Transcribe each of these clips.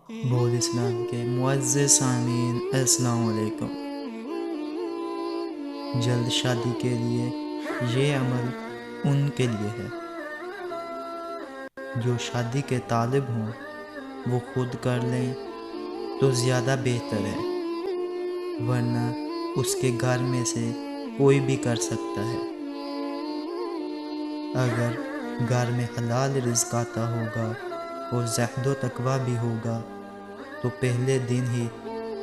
بول اسلام کے معزز سامعین السلام علیکم۔ جلد شادی کے لیے یہ عمل ان کے لیے ہے جو شادی کے طالب ہوں، وہ خود کر لیں تو زیادہ بہتر ہے، ورنہ اس کے گھر میں سے کوئی بھی کر سکتا ہے۔ اگر گھر میں حلال رزق آتا ہوگا اور زہد و تقویٰ بھی ہوگا تو پہلے دن ہی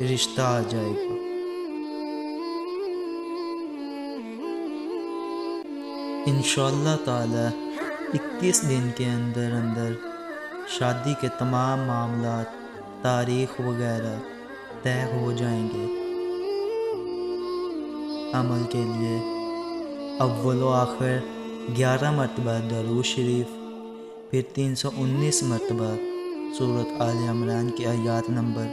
رشتہ آ جائے گا۔ انشاءاللہ تعالی 21 دن کے اندر شادی کے تمام معاملات، تاریخ وغیرہ طے ہو جائیں گے۔ عمل کے لیے اول و آخر 11 مرتبہ درود شریف، پھر 319 مرتبہ سورۃ آل عمران کی آیات نمبر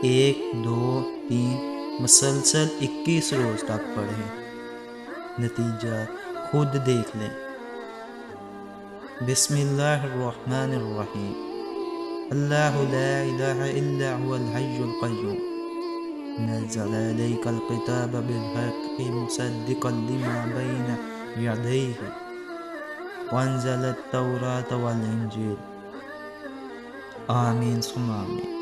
1، 2، 3 مسلسل 21 روز تک پڑھیں۔ نتیجہ خود دیکھ لیں۔ بسم اللہ الرحمن الرحیم۔ اللہ لا الہ الا هو الحی القیوم، نزل علیک الکتاب بالحق مصدقا لما بین یدیہ وانزل التوراۃ والانجیل۔ آمین ثم آمین۔